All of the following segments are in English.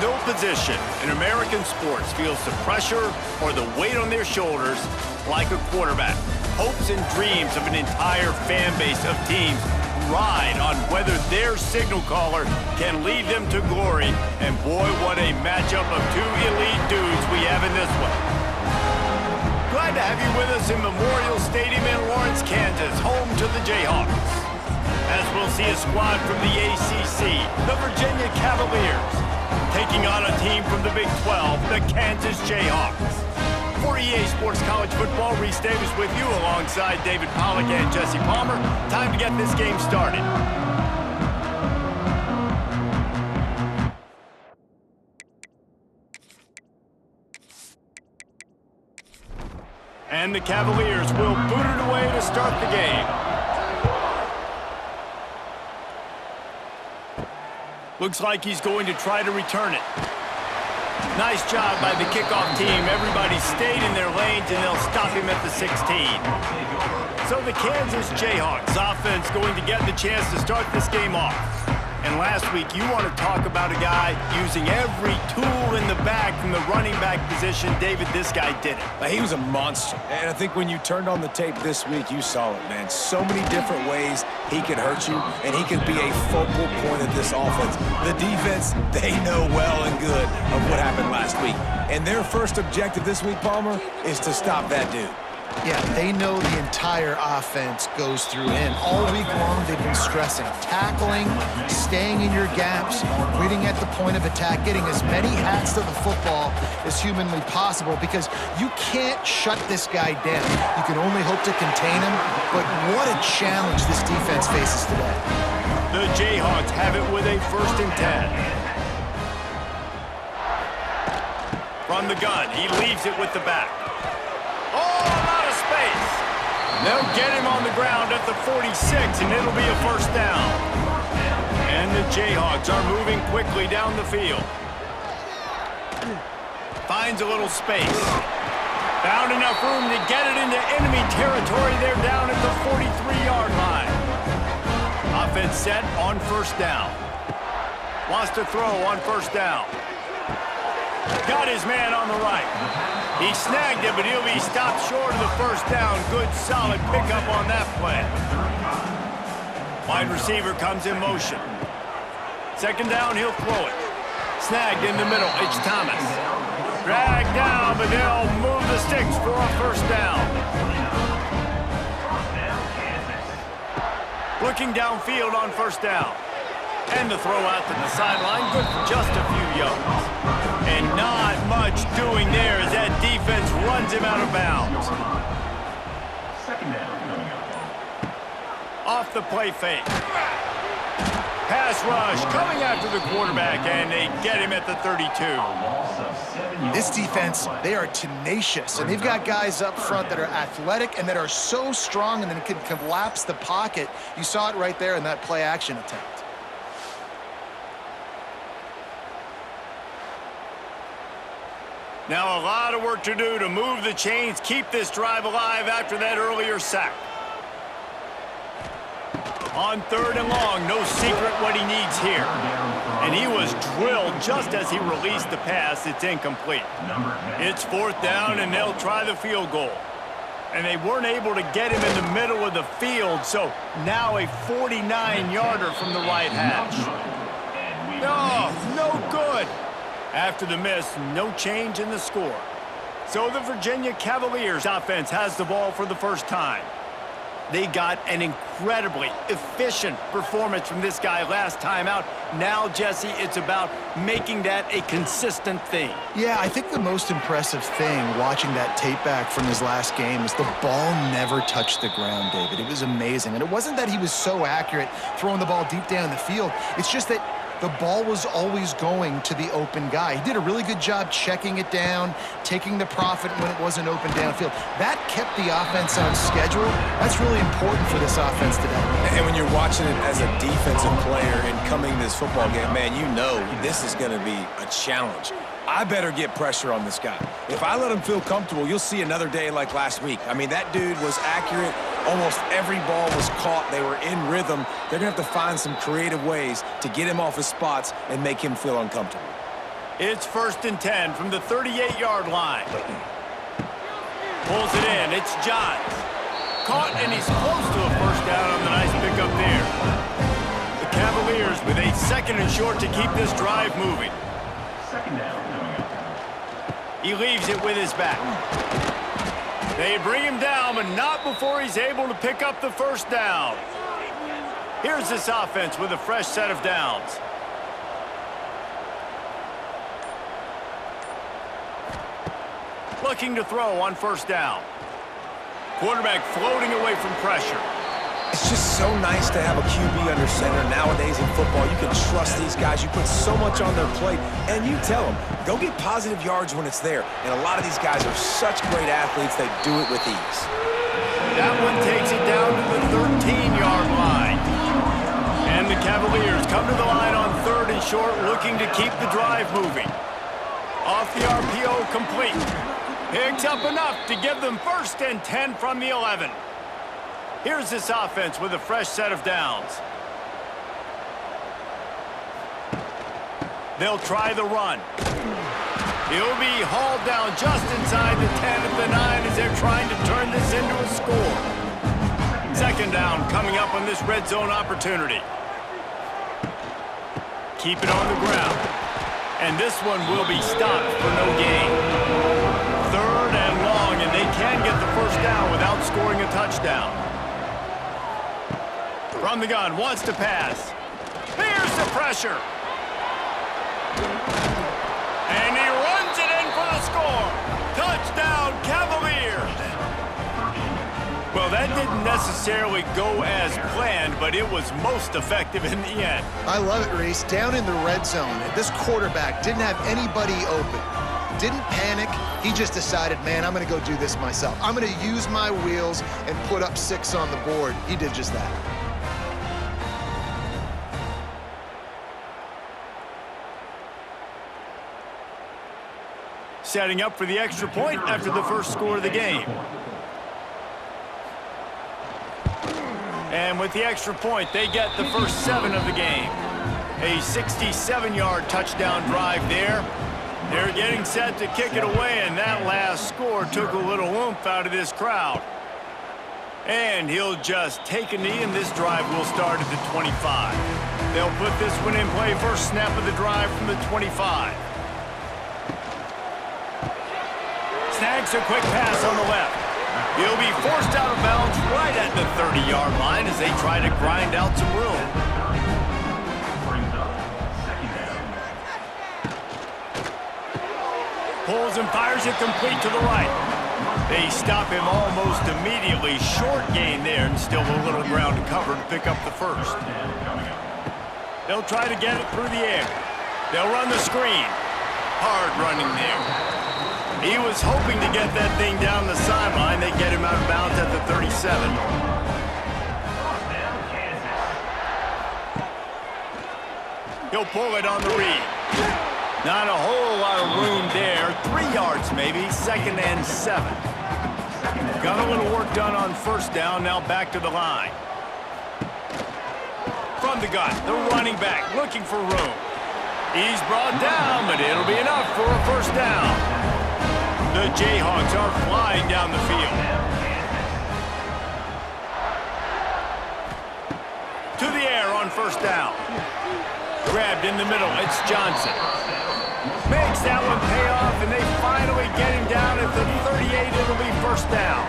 No position in American sports feels the pressure or the weight on their shoulders like a quarterback. Hopes and dreams of an entire fan base of teams ride on whether their signal caller can lead them to glory. And boy, what a matchup of two elite dudes we have in this one. Glad to have you with us in Memorial Stadium in Lawrence, Kansas, home to the Jayhawks. As we'll see a squad from the ACC, the Virginia Cavaliers, taking on a team from the Big 12, the Kansas Jayhawks. For EA Sports College Football, Reese Davis with you alongside David Pollack and Jesse Palmer. Time to get this game started. And the Cavaliers will boot it away to start the game. Looks like he's going to try to return it. Nice job by the kickoff team. Everybody stayed in their lanes, and they'll stop him at the 16. So the Kansas Jayhawks offense going to get the chance to start this game off. And last week, you want to talk about a guy using every tool in the bag from the running back position. David, this guy did it. He was a monster. And I think when you turned on the tape this week, you saw it, man. So many different ways he could hurt you, and he could be a focal point of this offense. The defense, they know well and good of what happened last week. And their first objective this week, Palmer, is to stop that dude. Yeah, they know the entire offense goes through him. All week long, they've been stressing tackling, staying in your gaps, reading at the point of attack, getting as many hats to the football as humanly possible, because you can't shut this guy down. You can only hope to contain him, but what a challenge this defense faces today. The Jayhawks have it with a 1st and 10. From the gun, he leaves it with the back. Oh, a lot of space. They'll get him on the ground at the 46, and it'll be a 1st down. And the Jayhawks are moving quickly down the field. Finds a little space. Found enough room to get it into enemy territory. They're down at the 43-yard line. Offense set on 1st down. Wants to throw on 1st down. Got his man on the right. He snagged it, but he'll be stopped short of the 1st down. Good, solid pickup on that play. Wide receiver comes in motion. 2nd down, he'll throw it. Snagged in the middle, it's Thomas. Dragged down, but they'll move the sticks for a 1st down. Looking downfield on 1st down. And the throw out to the sideline, good for just a few yards. And not much doing there as that defense runs him out of bounds. 2nd down coming up. Off the play fake. Pass rush coming after the quarterback, and they get him at the 32. This defense, they are tenacious, and they've got guys up front that are athletic and that are so strong and then can collapse the pocket. You saw it right there in that play action attempt. Now a lot of work to do to move the chains, keep this drive alive after that earlier sack. On 3rd and long, no secret what he needs here. And he was drilled just as he released the pass. It's incomplete. It's 4th down, and they'll try the field goal. And they weren't able to get him in the middle of the field, so now a 49-yarder from the right hash. Oh, no good. After the miss, no change in the score. So the Virginia Cavaliers offense has the ball for the 1st time. They got an incredibly efficient performance from this guy last time out. Now, Jesse, it's about making that a consistent thing. Yeah, I think the most impressive thing watching that tape back from his last game is the ball never touched the ground, David. It was amazing. And it wasn't that he was so accurate throwing the ball deep down the field. It's just that the ball was always going to the open guy. He did a really good job checking it down, taking the profit when it wasn't open downfield. That kept the offense on schedule. That's really important for this offense today. And when you're watching it as a defensive player and coming to this football game, man, you know this is going to be a challenge. I better get pressure on this guy. If I let him feel comfortable, you'll see another day like last week. I mean, that dude was accurate. Almost every ball was caught. They were in rhythm. They're going to have to find some creative ways to get him off his spots and make him feel uncomfortable. It's 1st and 10 from the 38-yard line. Pulls it in. It's Johns. Caught, and he's close to a first down on the nice pickup there. The Cavaliers with a 2nd and short to keep this drive moving. 2nd down coming up. He leaves it with his back. They bring him down, but not before he's able to pick up the first down. Here's this offense with a fresh set of downs. Looking to throw on 1st down. Quarterback floating away from pressure. It's just so nice to have a QB under center. Nowadays in football, you can trust these guys. You put so much on their plate, and you tell them, go get positive yards when it's there. And a lot of these guys are such great athletes, they do it with ease. That one takes it down to the 13-yard line. And the Cavaliers come to the line on 3rd and short, looking to keep the drive moving. Off the RPO, complete. Picks up enough to give them 1st and 10 from the 11. Here's this offense with a fresh set of downs. They'll try the run. He'll be hauled down just inside the 10 at the 9 as they're trying to turn this into a score. 2nd down coming up on this red zone opportunity. Keep it on the ground. And this one will be stopped for no gain. 3rd and long, and they can get the first down without scoring a touchdown. From the gun, wants to pass. Here's the pressure. And he runs it in for the score. Touchdown, Cavaliers. Well, that didn't necessarily go as planned, but it was most effective in the end. I love it, Reese. Down in the red zone, this quarterback didn't have anybody open. Didn't panic. He just decided, man, I'm going to go do this myself. I'm going to use my wheels and put up 6 on the board. He did just that. Setting up for the extra point after the first score of the game. And with the extra point, they get the first 7 of the game. A 67-yard touchdown drive there. They're getting set to kick it away, and that last score took a little oomph out of this crowd. And he'll just take a knee, and this drive will start at the 25. They'll put this one in play, first snap of the drive from the 25. Snags a quick pass on the left. He'll be forced out of bounds right at the 30-yard line as they try to grind out some room. Brings up 2nd down. Pulls and fires it complete to the right. They stop him almost immediately. Short gain there, and still a little ground to cover to pick up the first. They'll try to get it through the air. They'll run the screen. Hard running there. He was hoping to get that thing down the sideline. They get him out of bounds at the 37. He'll pull it on the read. Not a whole lot of room there. 3 yards maybe. 2nd and 7. Got a little work done on 1st down. Now back to the line. From the gun, the running back looking for room. He's brought down, but it'll be enough for a first down. The Jayhawks are flying down the field. To the air on 1st down. Grabbed in the middle, it's Johnson. Makes that one pay off, and they finally get him down at the 38. It'll be 1st down.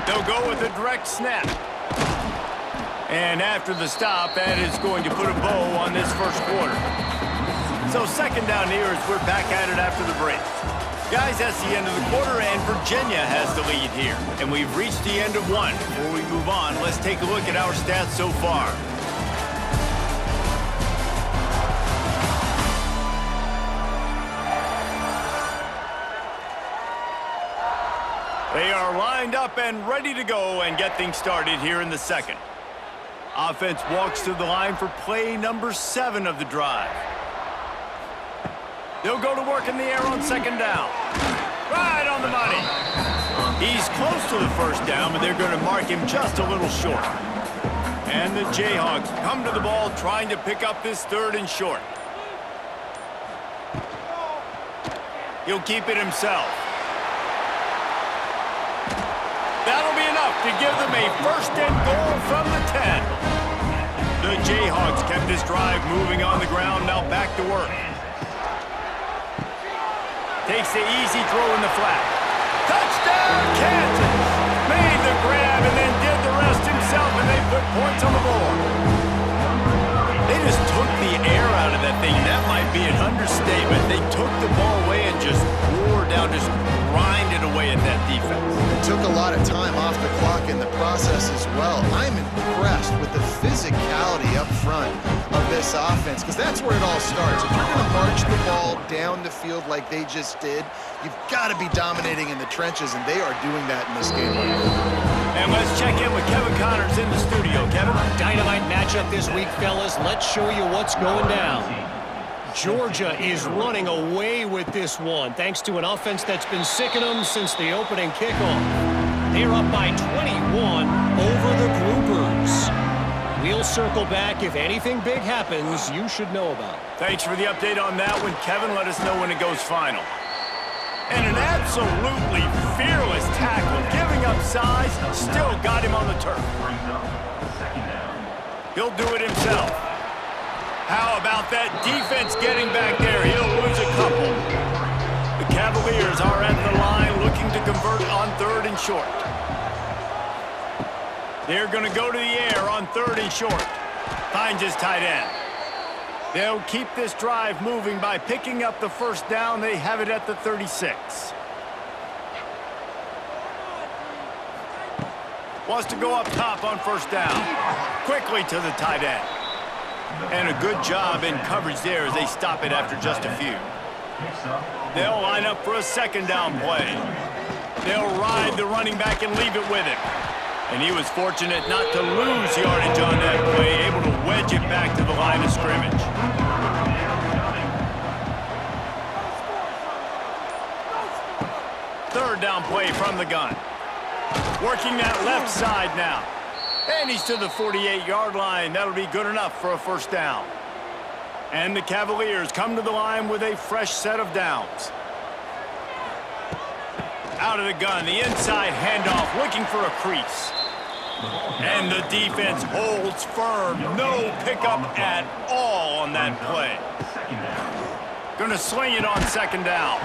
They'll go with a direct snap. And after the stop, that is going to put a bow on this first quarter. So 2nd down here as we're back at it after the break. Guys, that's the end of the quarter, and Virginia has the lead here. And we've reached the end of one. Before we move on, let's take a look at our stats so far. They are lined up and ready to go and get things started here in the 2nd. Offense walks to the line for play number 7 of the drive. They'll go to work in the air on 2nd down. Right on the money. He's close to the first down, but they're going to mark him just a little short. And the Jayhawks come to the ball trying to pick up this 3rd and short. He'll keep it himself. That'll be enough to give them a first and goal from the 10. The Jayhawks kept this drive moving on the ground, now back to work. Takes the easy throw in the flat. Touchdown, Kansas! Made the grab and then did the rest himself, and they put points on the board. They just took the air out of that thing. That might be an understatement. They took the ball away and just wore down, just grinded away at that defense. It took a lot of time off the clock in the process as well. I'm impressed with the physicality up front of this offense, because that's where it all starts. If you're going to march the ball down the field like they just did, you've got to be dominating in the trenches, and they are doing that in this game right now. And let's check in with Kevin Connors in the studio. Kevin? Dynamite matchup this week, fellas. Let's show you what's going down. Georgia is running away with this one, thanks to an offense that's been sicking them since the opening kickoff. They're up by 21 over the Groupers. We'll circle back. If anything big happens, you should know about it. Thanks for the update on that one, Kevin. Let us know when it goes final. And an absolutely fearless tackle, giving up size, still got him on the turf. He'll do it himself. How about that defense getting back there? He'll lose a couple. The Cavaliers are at the line looking to convert on 3rd and short. They're going to go to the air on 3rd and short. Finds his tight end. They'll keep this drive moving by picking up the first down. They have it at the 36. Wants to go up top on first down. Quickly to the tight end. And a good job in coverage there as they stop it after just a few. They'll line up for a 2nd down play. They'll ride the running back and leave it with him. And he was fortunate not to lose yardage on that play, able to wedge it back to the line of scrimmage. Third down play from the gun. Working that left side now. And he's to the 48-yard line. That'll be good enough for a first down. And the Cavaliers come to the line with a fresh set of downs. Out of the gun, the inside handoff, looking for a crease. And the defense holds firm. No pickup at all on that play. Going to sling it on 2nd down.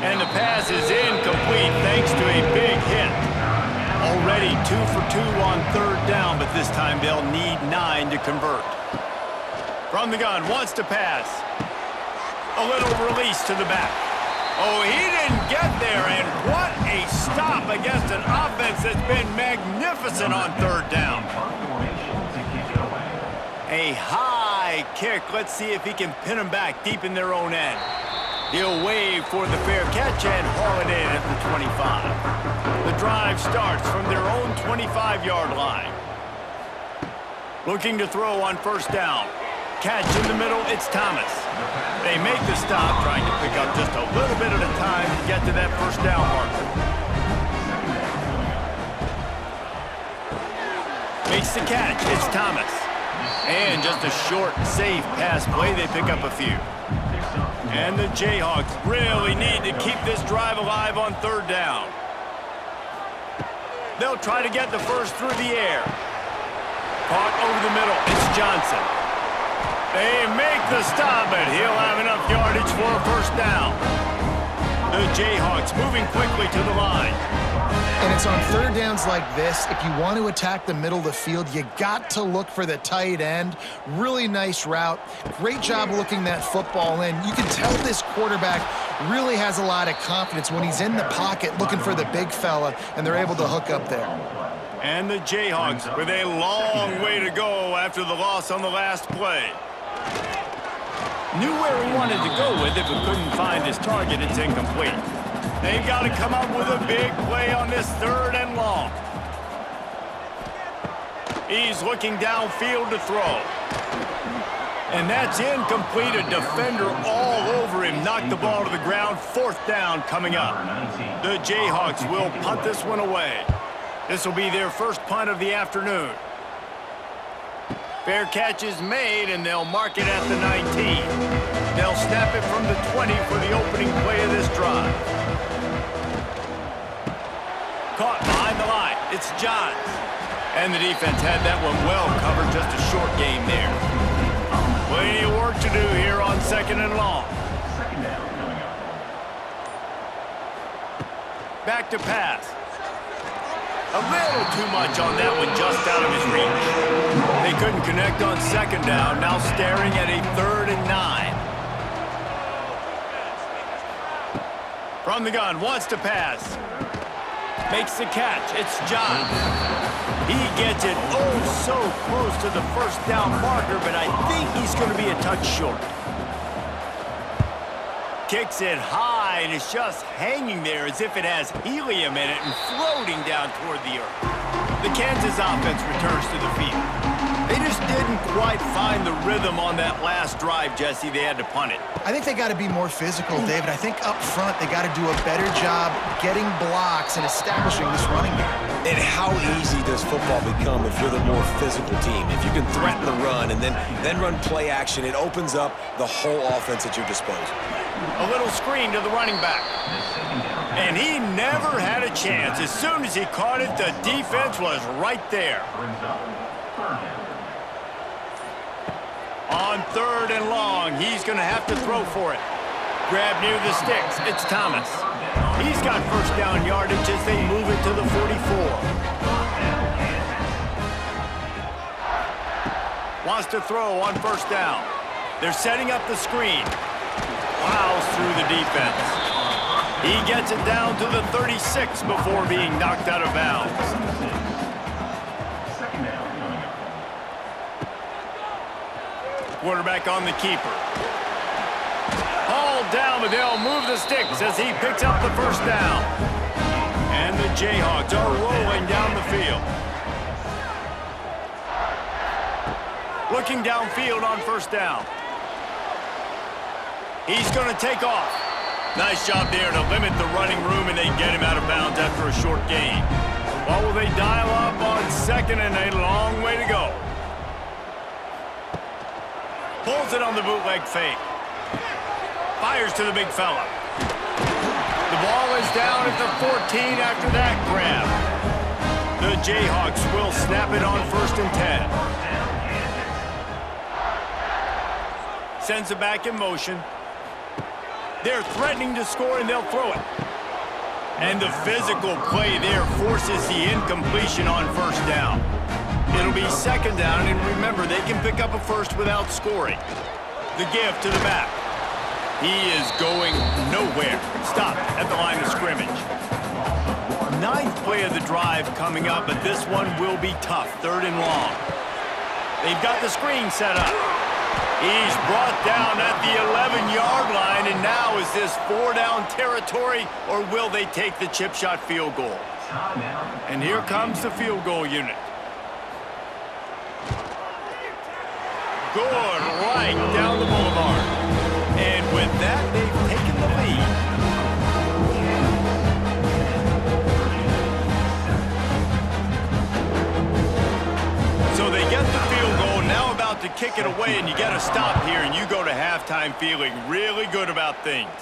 And the pass is incomplete thanks to a big hit. Already 2 for 2 on 3rd down, but this time they'll need 9 to convert. From the gun, wants to pass. A little release to the back. Oh, he didn't get there, and what a stop against an offense that's been magnificent on 3rd down. A high kick. Let's see if he can pin them back deep in their own end. He'll wave for the fair catch and haul it in at the 25. The drive starts from their own 25-yard line. Looking to throw on first down. Catch in the middle, it's Thomas. They make the stop, trying to pick up just a little bit at a time to get to that first down marker. Makes the catch, it's Thomas. And just a short, safe pass play, they pick up a few. And the Jayhawks really need to keep this drive alive on 3rd down. They'll try to get the first through the air. Caught over the middle, it's Johnson. They make the stop, but he'll have enough yardage for a first down. The Jayhawks moving quickly to the line. And it's on 3rd downs like this, if you want to attack the middle of the field, you got to look for the tight end. Really nice route. Great job looking that football in. You can tell this quarterback really has a lot of confidence when he's in the pocket looking for the big fella, and they're able to hook up there. And the Jayhawks with a long way to go after the loss on the last play. Knew where he wanted to go with it, but couldn't find his target. It's incomplete. They've got to come up with a big play on this 3rd and long. He's looking downfield to throw. And that's incomplete. A defender all over him. Knocked the ball to the ground. 4th down coming up. The Jayhawks will punt this one away. This will be their first punt of the afternoon. Fair catch is made, and they'll mark it at the 19. They'll snap it from the 20 for the opening play of this drive. drive. Caught behind the line. It's Johns. And the defense had that one well covered. Just a short game there. Plenty of work to do here on 2nd and long. Second down coming up. Back to pass. A little too much on that one, just out of his reach. They couldn't connect on 2nd down. Now staring at a 3rd and 9. From the gun, wants to pass. Makes the catch. It's John. He gets it oh so close to the 1st down marker, but I think he's going to be a touch short. Kicks it high, and it's just hanging there as if it has helium in it and floating down toward the earth. The Kansas offense returns to the field. They just didn't quite find the rhythm on that last drive, Jesse. They had to punt it. I think they got to be more physical, David. I think up front they got to do a better job getting blocks and establishing this running game. And how easy does football become if you're the more physical team? If you can threaten the run and then run play action, it opens up the whole offense at your disposal. A little screen to the running back. And he never had a chance. As soon as he caught it, the defense was right there. Brings up 3rd down. On 3rd and long, he's going to have to throw for it. Grab near the sticks. It's Thomas. He's got 1st down yardage as they move it to the 44. Wants to throw on 1st down. They're setting up the screen. Plows through the defense. He gets it down to the 36 before being knocked out of bounds. Second down coming up. Quarterback on the keeper. Hauled down, but they'll move the sticks as he picks up the 1st down. And the Jayhawks are rolling down the field. Looking downfield on 1st down. He's going to take off. Nice job there to limit the running room, and they get him out of bounds after a short gain. Well, will they dial up on 2nd and a long way to go? Pulls it on the bootleg fake. Fires to the big fella. The ball is down at the 14 after that grab. The Jayhawks will snap it on 1st and 10. Sends it back in motion. They're threatening to score, and they'll throw it. And the physical play there forces the incompletion on 1st down. It'll be 2nd down, and remember, they can pick up a 1st without scoring. The give to the back. He is going nowhere. Stop at the line of scrimmage. 9th play of the drive coming up, but this one will be tough. 3rd and long. They've got the screen set up. He's brought down at the 11-yard line, and now is this 4-down territory, or will they take the chip shot field goal? And here comes the field goal unit. Good, right down the boulevard. And with that, they've taken the lead. So they get the field goal, now about to kick it away, and you got to stop here, and you go to halftime feeling really good about things.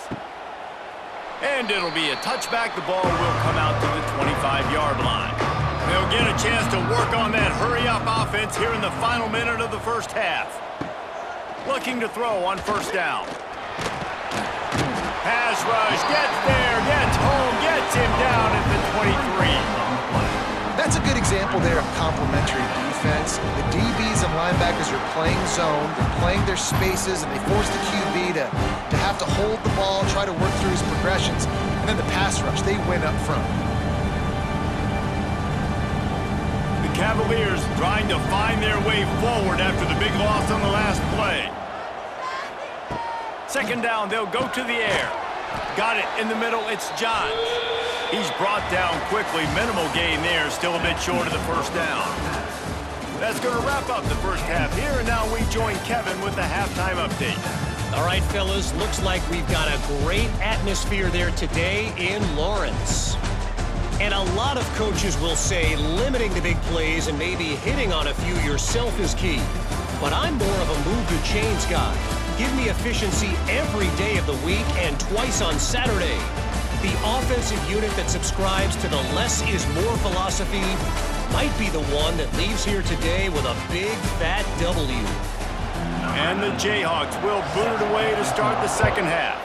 And it'll be a touchback. The ball will come out to the 25-yard line. They'll get a chance to work on that hurry-up offense here in the final minute of the 1st half. Looking to throw on 1st down. Pass rush, gets there, gets home, gets him down at the 23. That's a good example there of complementary defense. The DBs and linebackers are playing zone, they're playing their spaces, and they force the QB to have to hold the ball, try to work through his progressions, and then the pass rush, they win up front. The Cavaliers trying to find their way forward after the big loss on the last play. 2nd down, they'll go to the air. Got it in the middle, it's Johns. He's brought down quickly, minimal gain there, still a bit short of the 1st down. That's going to wrap up the 1st half here, and now we join Kevin with the halftime update. All right, fellas, looks like we've got a great atmosphere there today in Lawrence. And a lot of coaches will say limiting the big plays and maybe hitting on a few yourself is key. But I'm more of a move the chains guy. Give me efficiency every day of the week and twice on Saturday. The offensive unit that subscribes to the less is more philosophy might be the one that leaves here today with a big, fat W. And the Jayhawks will boot it away to start the second half.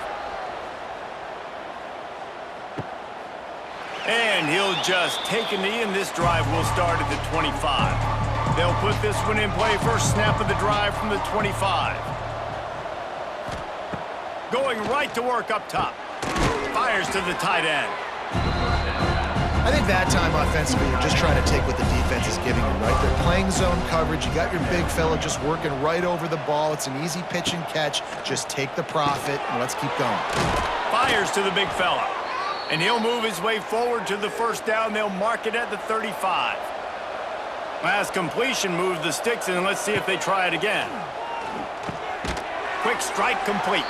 And he'll just take a knee, and this drive will start at the 25. They'll put this one in play first snap of the drive from the 25. Going right to work up top. Fires to the tight end. I think that time offensively, you're just trying to take what the defense is giving you, right? They're playing zone coverage. You got your big fella just working right over the ball. It's an easy pitch and catch. Just take the profit, and let's keep going. Fires to the big fella. And he'll move his way forward to the first down. They'll mark it at the 35. Last completion moved the sticks, and let's see if they try it again. Quick strike complete.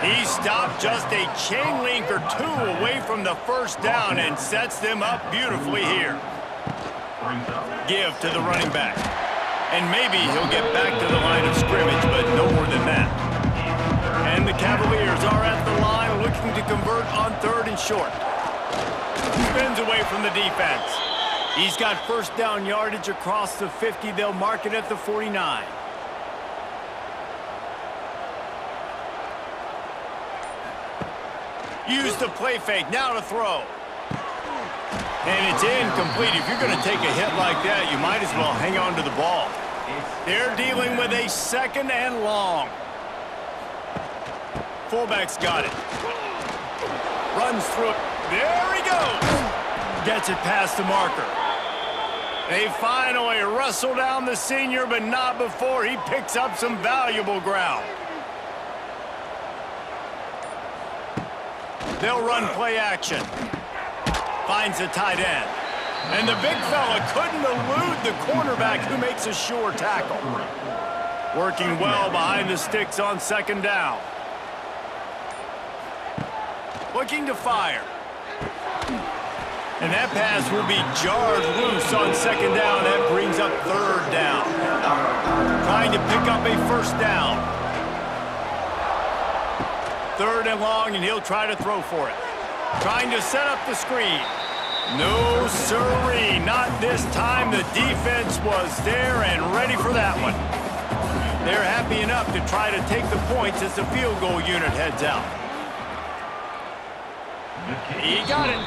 He stopped just a chain link or two away from the first down and sets them up beautifully here. Give to the running back. And maybe he'll get back to the line of scrimmage, but no more than that. And the Cavaliers are at the line looking to convert on 3rd and short. Spins away from the defense. He's got first down yardage across the 50. They'll mark it at the 49. Use the play fake, now to throw. And it's incomplete. If you're going to take a hit like that, you might as well hang on to the ball. They're dealing with a 2nd and long. Fullback's got it. Runs through it. There he goes. Gets it past the marker. They finally wrestle down the senior, but not before he picks up some valuable ground. They'll run play action. Finds the tight end. And the big fella couldn't elude the cornerback who makes a sure tackle. Working well behind the sticks on 2nd down. Looking to fire. And that pass will be jarred loose on 2nd down. That brings up 3rd down. Trying to pick up a first down. 3rd and long, and he'll try to throw for it. Trying to set up the screen. No siree, not this time. The defense was there and ready for that one. They're happy enough to try to take the points as the field goal unit heads out. He got it.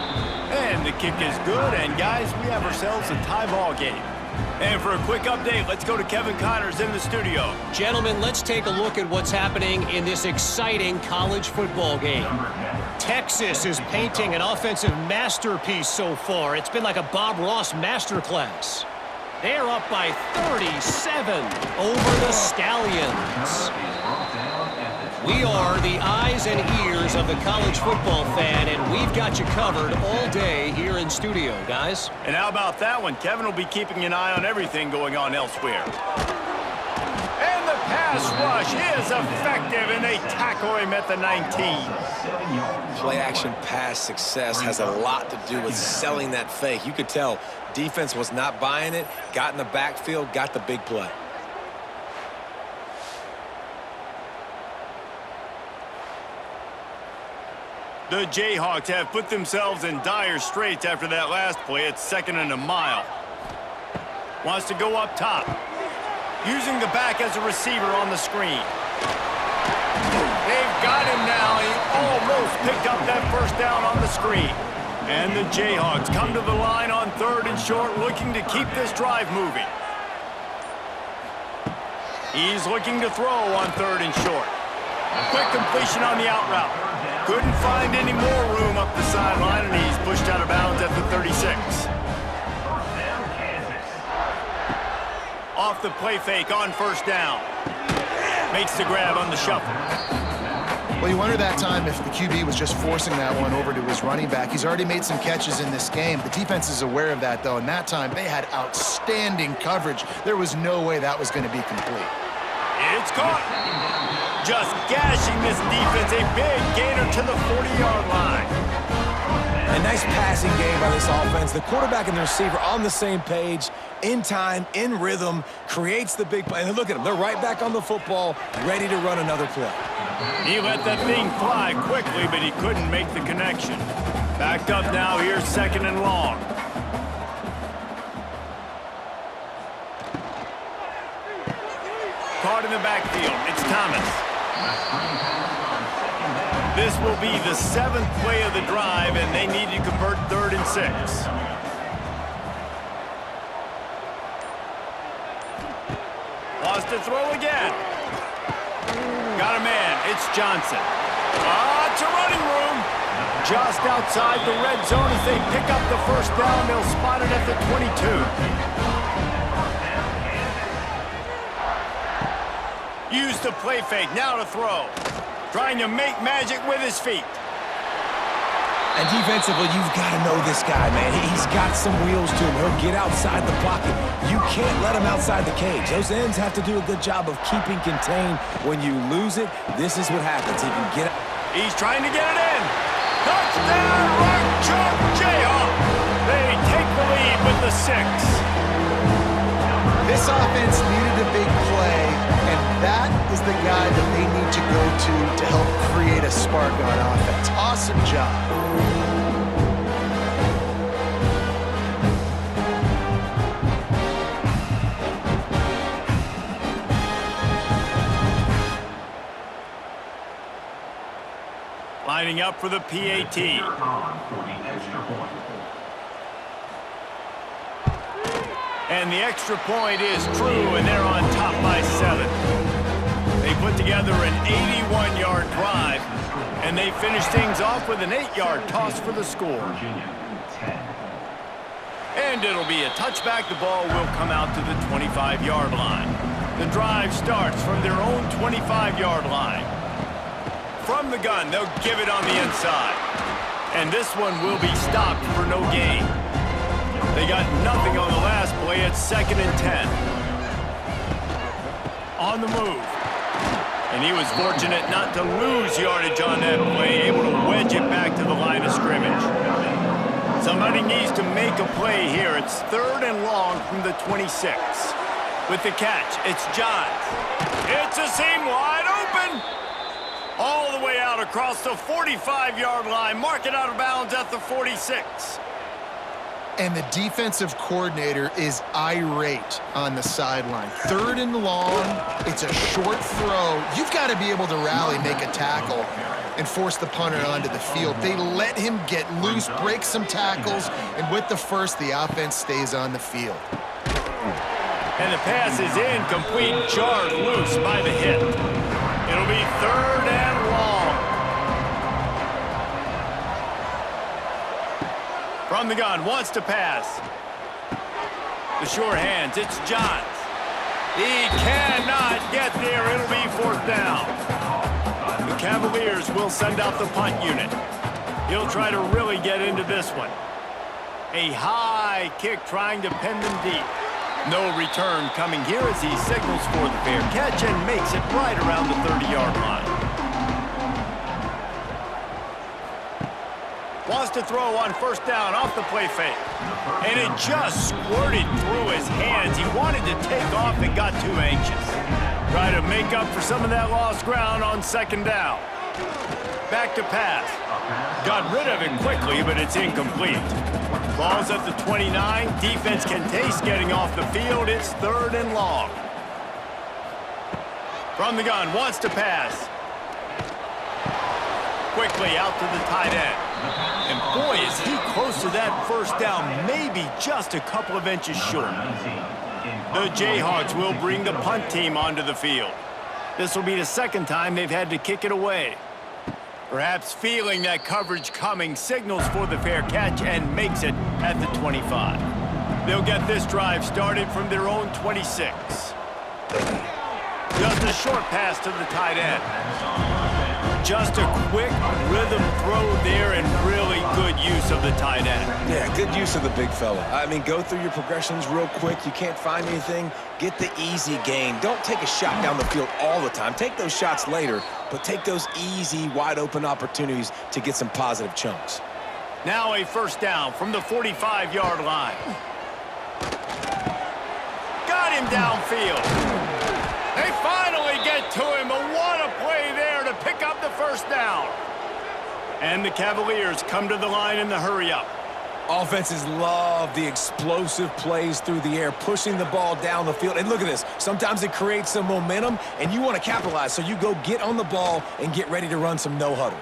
And the kick is good, and guys, we have ourselves a tie ball game. And for a quick update, let's go to Kevin Connors in the studio. Gentlemen, let's take a look at what's happening in this exciting college football game. Texas is painting an offensive masterpiece so far. It's been like a Bob Ross masterclass. They're up by 37 over the Stallions. We are the eyes and ears of the college football fan, and we've got you covered all day here in studio, guys. And how about that one? Kevin will be keeping an eye on everything going on elsewhere. And the pass rush is effective, and they tackle him at the 19. Play-action pass success has a lot to do with selling that fake. You could tell defense was not buying it, got in the backfield, got the big play. The Jayhawks have put themselves in dire straits after that last play. It's 2nd and a mile. Wants to go up top. Using the back as a receiver on the screen. They've got him now. He almost picked up that first down on the screen. And the Jayhawks come to the line on 3rd and short, looking to keep this drive moving. He's looking to throw on 3rd and short. Quick completion on the out route. Couldn't find any more room up the sideline, and he's pushed out of bounds at the 36. Off the play fake on 1st down. Makes the grab on the shuffle. Well, you wonder that time if the QB was just forcing that one over to his running back. He's already made some catches in this game. The defense is aware of that, though, and that time they had outstanding coverage. There was no way that was going to be complete. It's caught. Just gashing this defense. A big gainer to the 40-yard line. A nice pass passing game by this offense. The quarterback and the receiver on the same page, in time, in rhythm, creates the big play. And look at them. They're right back on the football, ready to run another play. He let that thing fly quickly, but he couldn't make the connection. Backed up now, here's 2nd and long. Caught in the backfield, it's Thomas. This will be the 7th play of the drive, and they need to convert 3rd and 6. Lost to throw again. Got a man, it's Johnson. It's a running room. Just outside the red zone as they pick up the 1st down. They'll spot it at the 22. Use the play fake, now to throw. Trying to make magic with his feet. And defensively, you've got to know this guy, man. He's got some wheels to him. He'll get outside the pocket. You can't let him outside the cage. Those ends have to do a good job of keeping contained. When you lose it, this is what happens. He can get it. He's trying to get it in. Touchdown, Rock Chalk Jayhawk. They take the lead with the 6. This offense needed a big play, and that is the guy that they need to go to help create a spark on offense. Awesome job. Lining up for the PAT. For the extra point. And the extra point is true, and they're on top by 7. They put together an 81-yard drive, and they finish things off with an 8-yard toss for the score. Virginia, 10. And it'll be a touchback. The ball will come out to the 25-yard line. The drive starts from their own 25-yard line. From the gun, they'll give it on the inside. And this one will be stopped for no gain. They got nothing on the last play. It's 2nd and 10. On the move. And he was fortunate not to lose yardage on that play, able to wedge it back to the line of scrimmage. Somebody needs to make a play here. It's 3rd and long from the 26. With the catch, it's Johns. It's a seam wide open. All the way out across the 45-yard line. Mark it out of bounds at the 46. And the defensive coordinator is irate on the sideline. 3rd and long, it's a short throw. You've got to be able to rally, make a tackle, and force the punter onto the field. They let him get loose, break some tackles, and with the first, the offense stays on the field. And the pass is incomplete, jarred loose by the hit. It'll be 3rd and long. From the gun, wants to pass. The sure hands, it's Johns. He cannot get there. It'll be 4th down. The Cavaliers will send out the punt unit. He'll try to really get into this one. A high kick trying to pin them deep. No return coming here as he signals for the fair catch and makes it right around the 30-yard line. Wants to throw on 1st down off the play fake. And it just squirted through his hands. He wanted to take off and got too anxious. Try to make up for some of that lost ground on 2nd down. Back to pass. Got rid of it quickly, but it's incomplete. Ball's at the 29. Defense can taste getting off the field. It's 3rd and long. From the gun, wants to pass. Quickly out to the tight end. And boy, is he close to that 1st down, maybe just a couple of inches short. The Jayhawks will bring the punt team onto the field. This will be the 2nd time they've had to kick it away. Perhaps feeling that coverage coming, signals for the fair catch and makes it at the 25. They'll get this drive started from their own 26. Just a short pass to the tight end. Just a quick rhythm throw there and really good use of the tight end. Yeah, good use of the big fella. I mean, go through your progressions real quick. You can't find anything, get the easy gain. Don't take a shot down the field all the time. Take those shots later, but take those easy, wide-open opportunities to get some positive chunks. Now a first down from the 45-yard line. Got him downfield. They finally get to him, but what a play there to pick up the first down. And the Cavaliers come to the line in the hurry-up. Offenses love the explosive plays through the air, pushing the ball down the field. And look at this. Sometimes it creates some momentum, and you want to capitalize, so you go get on the ball and get ready to run some no-huddle.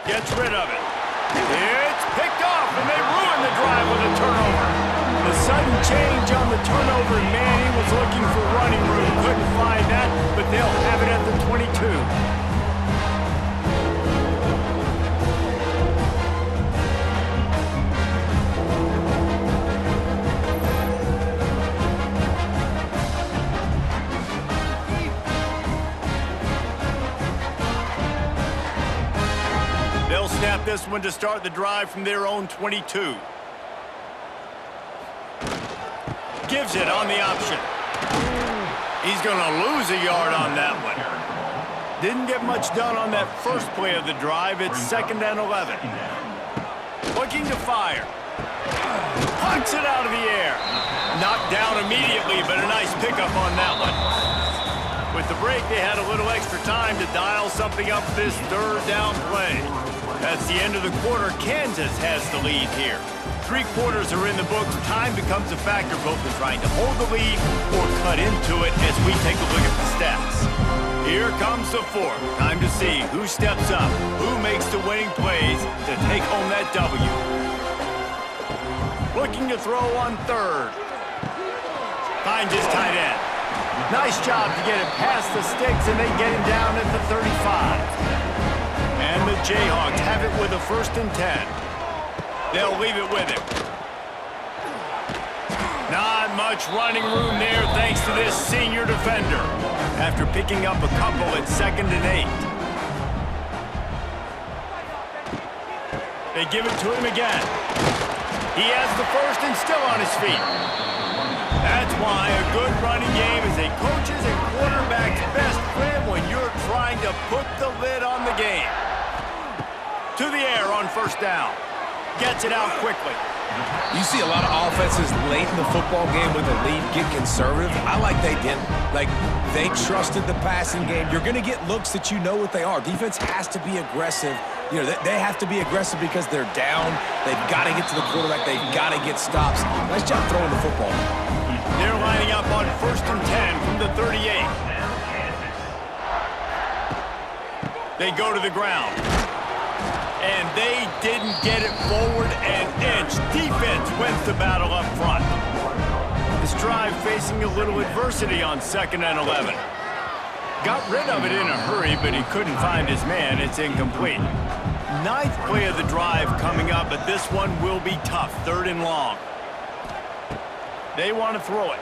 Gets rid of it. It's picked off, and they ruin the drive with a turnover. The sudden change on the turnover, man, he was looking for running room. Couldn't find that, but they'll have it at the 22. They'll snap this one to start the drive from their own 22. Gives it on the option. He's going to lose a yard on that one. Didn't get much done on that first play of the drive. It's 2nd and 11. Looking to fire. Punts it out of the air. Knocked down immediately, but a nice pickup on that one. With the break, they had a little extra time to dial something up this 3rd down play. That's the end of the quarter. Kansas has the lead here. 3 quarters are in the books. Time becomes a factor both in trying to hold the lead or cut into it as we take a look at the stats. Here comes the 4th. Time to see who steps up, who makes the winning plays to take home that W. Looking to throw on 3rd. Finds his tight end. Nice job to get it past the sticks, and they get him down at the 35. And the Jayhawks have it with a 1st and 10. They'll leave it with him. Not much running room there thanks to this senior defender. After picking up a couple at 2nd and 8. They give it to him again. He has the 1st and still on his feet. That's why a good running game is a coach's and quarterback's best friend when you're trying to put the lid on the game. To the air on 1st down. Gets it out quickly. You see a lot of offenses late in the football game with a lead get conservative. I like they didn't. Like, they trusted the passing game. You're going to get looks that you know what they are. Defense has to be aggressive. You know, they have to be aggressive because they're down. They've got to get to the quarterback. They've got to get stops. Nice job throwing the football. They're lining up on 1st and 10 from the 38. They go to the ground. And they didn't get it forward an inch. Defense wins the battle up front. This drive facing a little adversity on 2nd and 11. Got rid of it in a hurry, but he couldn't find his man. It's incomplete. 9th play of the drive coming up, but this one will be tough. 3rd and long. They want to throw it.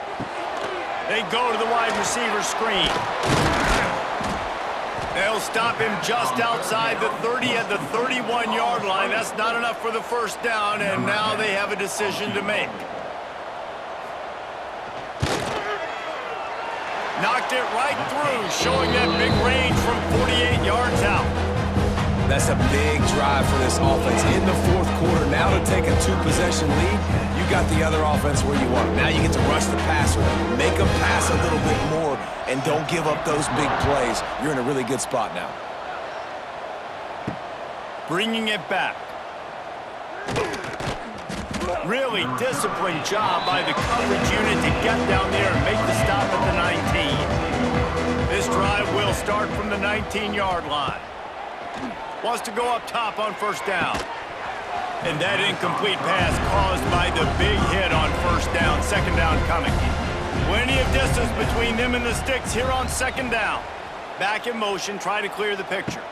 They go to the wide receiver screen. They'll stop him just outside the 30 at the 31-yard line. That's not enough for the 1st down, and now they have a decision to make. Knocked it right through, showing that big range from 48 yards out. That's a big drive for this offense. In the 4th quarter, now to take a 2-possession lead, you got the other offense where you want them. Now you get to rush the passer, make them pass a little bit more, and don't give up those big plays. You're in a really good spot now. Bringing it back. Really disciplined job by the coverage unit to get down there and make the stop at the 19. This drive will start from the 19-yard line. Wants to go up top on 1st down. And that incomplete pass caused by the big hit on 1st down. 2nd down coming. Plenty of distance between them and the sticks here on 2nd down. Back in motion, try to clear the picture.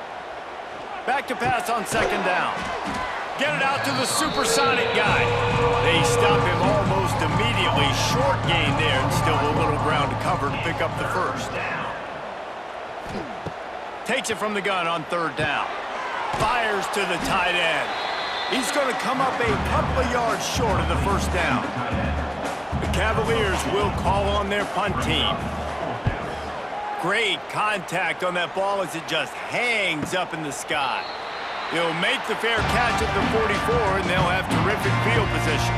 Back to pass on 2nd down. Get it out to the supersonic guy. They stop him almost immediately. Short gain there and still a little ground to cover to pick up the 1st. Takes it from the gun on 3rd down. Fires to the tight end. He's going to come up a couple of yards short of the 1st down. The Cavaliers will call on their punt team. Great contact on that ball as it just hangs up in the sky. He'll make the fair catch at the 44, and they'll have terrific field position.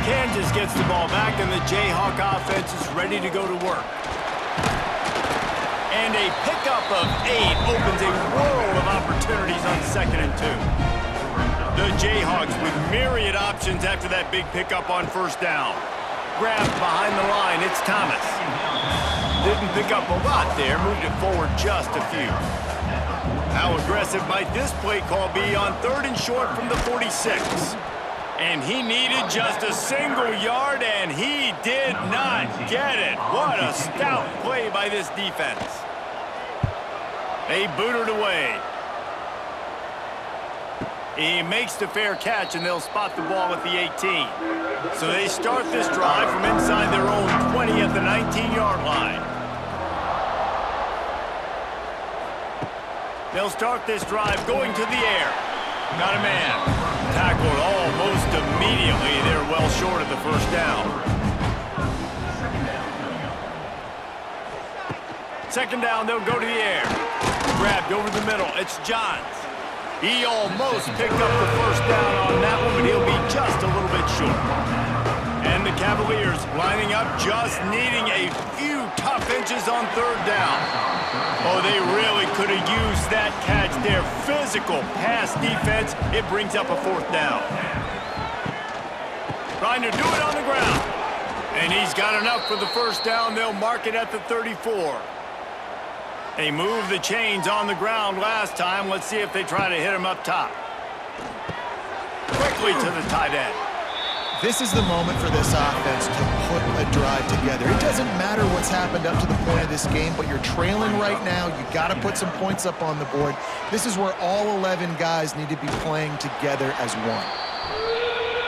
Kansas gets the ball back, and the Jayhawk offense is ready to go to work. And a pickup of 8 opens a world of opportunities on 2nd and 2. The Jayhawks with myriad options after that big pickup on 1st down. Grabbed behind the line, it's Thomas. Didn't pick up a lot there, moved it forward just a few. How aggressive might this play call be on 3rd and short from the 46? And he needed just a single yard, and he did not get it. What a stout play by this defense. They boot it away. He makes the fair catch, and they'll spot the ball at the 18. So they start this drive from inside their own 20 at the 19-yard line. They'll start this drive going to the air. Got a man. Tackled almost immediately. They're well short of the 1st down. 2nd down, they'll go to the air. Grabbed over the middle. It's Johns. He almost picked up the 1st down on that one, but he'll be just a little bit short. And the Cavaliers lining up, just needing a few tough inches on 3rd down. Oh, they really could have used that catch there. Physical pass defense. It brings up a 4th down. Trying to do it on the ground. And he's got enough for the 1st down. They'll mark it at the 34. They moved the chains on the ground last time. Let's see if they try to hit him up top. Quickly to the tight end. This is the moment for this offense to put a drive together. It doesn't matter what's happened up to the point of this game, but you're trailing right now. You got to put some points up on the board. This is where all 11 guys need to be playing together as one.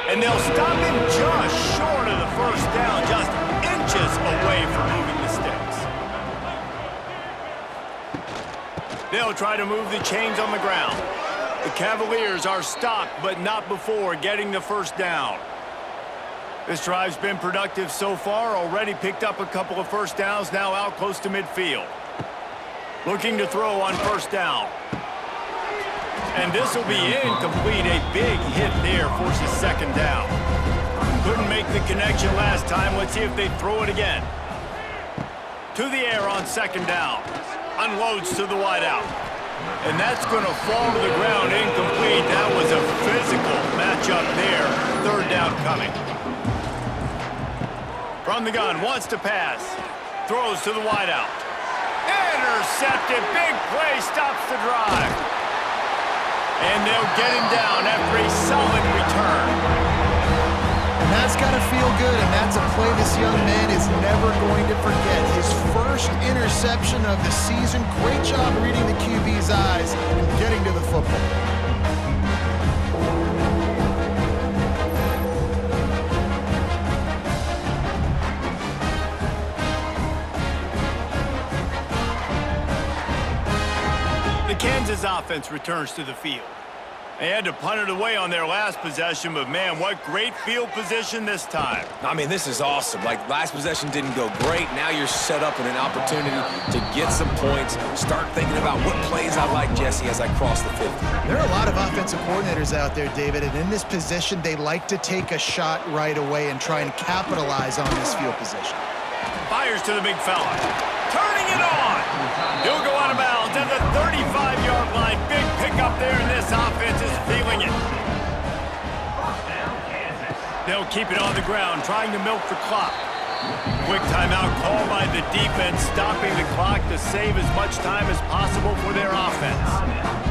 And they'll stop him just short of the 1st down, just inches away from moving the sticks. They'll try to move the chains on the ground. The Cavaliers are stopped, but not before getting the 1st down. This drive's been productive so far, already picked up a couple of 1st downs, now out close to midfield. Looking to throw on 1st down. And this will be incomplete. A big hit there forces 2nd down. Couldn't make the connection last time. Let's see if they throw it again. To the air on 2nd down. Unloads to the wideout. And that's going to fall to the ground incomplete. That was a physical matchup there. 3rd down coming. From the gun, wants to pass. Throws to the wideout. Intercepted. Big play, stops the drive. And they'll get him down after a solid return. And that's got to feel good, and that's a play this young man is never going to forget. His first interception of the season. Great job reading the QB's eyes and getting to the football. The Kansas offense returns to the field. They had to punt it away on their last possession, but man, what great field position this time. I mean, this is awesome. Like, last possession didn't go great. Now you're set up with an opportunity to get some points. Start thinking about what plays I like, Jesse, as I cross the 50. There are a lot of offensive coordinators out there, David, and in this position, they like to take a shot right away and try and capitalize on this field position. Fires to the big fella. Turning it on. He'll go out of bounds at the 35-yard line. Big pickup there, and this offense is feeling it. They'll keep it on the ground, trying to milk the clock. Quick timeout call by the defense, stopping the clock to save as much time as possible for their offense.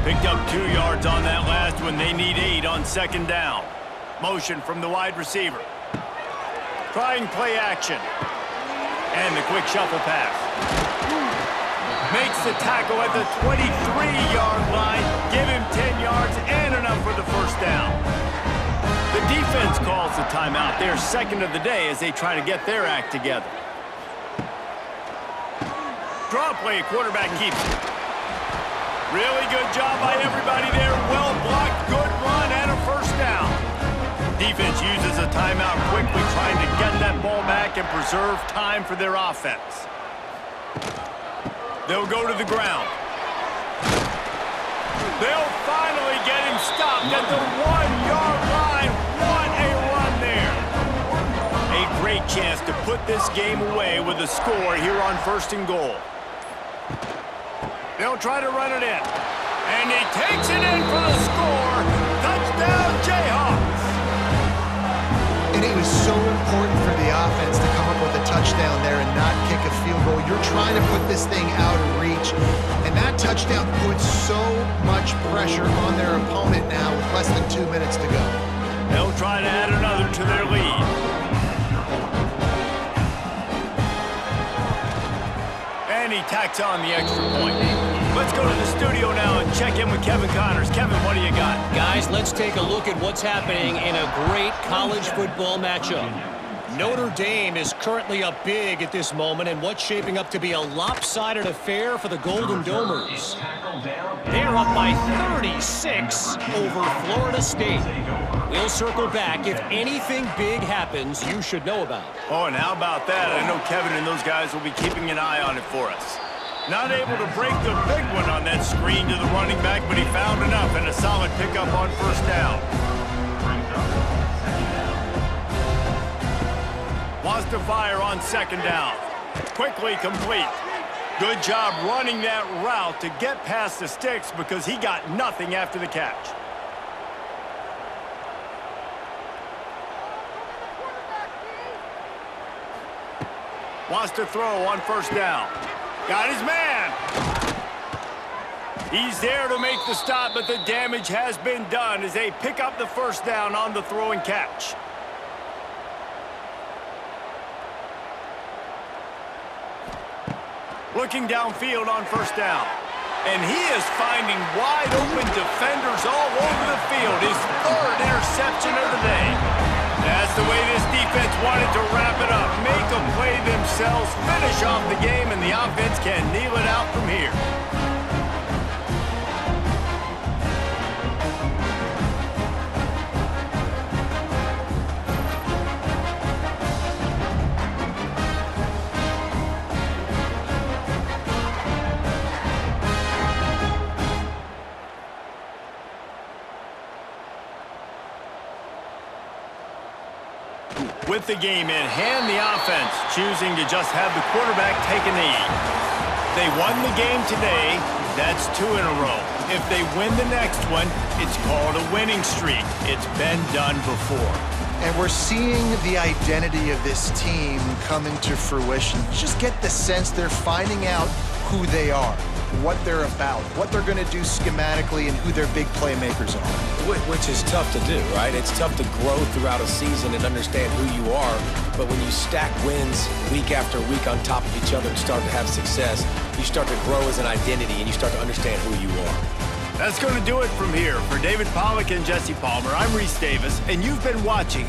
Picked up 2 yards on that last one. They need 8 on 2nd down. Motion from the wide receiver. Trying play action. And the quick shuffle pass. Makes the tackle at the 23-yard line. Give him 10 yards and enough for the 1st down. The defense calls the timeout. Their 2nd of the day as they try to get their act together. Draw play, quarterback keeps it. Really good job by everybody there. Well blocked, good run, and a 1st down. Defense uses a timeout quickly, trying to get that ball back and preserve time for their offense. They'll go to the ground. They'll finally get him stopped at the 1-yard line. What a run there. A great chance to put this game away with a score here on 1st and goal. They'll try to run it in. And he takes it in for the score. Touchdown, Jayhawks. And it was so important for the offense to come up with a touchdown there and not kick a field goal. You're trying to put this thing out of reach. And that touchdown puts so much pressure on their opponent now with less than 2 minutes to go. They'll try to add another to their lead. And he tacks on the extra point. Let's go to the studio now and check in with Kevin Connors. Kevin, what do you got? Guys, let's take a look at what's happening in a great college football matchup. Notre Dame is currently up big at this moment in what's shaping up to be a lopsided affair for the Golden Domers. They're up by 36 over Florida State. We'll circle back. If anything big happens, you should know about it. Oh, and how about that? I know Kevin and those guys will be keeping an eye on it for us. Not able to break the big one on that screen to the running back, but he found enough and a solid pickup on 1st down. Wants to fire on 2nd down. Quickly complete. Good job running that route to get past the sticks because he got nothing after the catch. Wants to throw on 1st down. Got his man. He's there to make the stop, but the damage has been done as they pick up the 1st down on the throw and catch. Looking downfield on 1st down. And he is finding wide open defenders all over the field. His 3rd interception of the day. That's the way this defense wanted to wrap it up. Make a play themselves, finish off the game, and the offense can kneel it out from here. With the game in hand, the offense choosing to just have the quarterback take a knee. They won the game today. That's 2 in a row. If they win the next one, it's called a winning streak. It's been done before. And we're seeing the identity of this team come into fruition. You just get the sense they're finding out who they are, what they're about, what they're going to do schematically, and who their big playmakers are. Which is tough to do, right? It's tough to grow throughout a season and understand who you are. But when you stack wins week after week on top of each other and start to have success, you start to grow as an identity and you start to understand who you are. That's going to do it from here. For David Pollack and Jesse Palmer, I'm Reese Davis, and you've been watching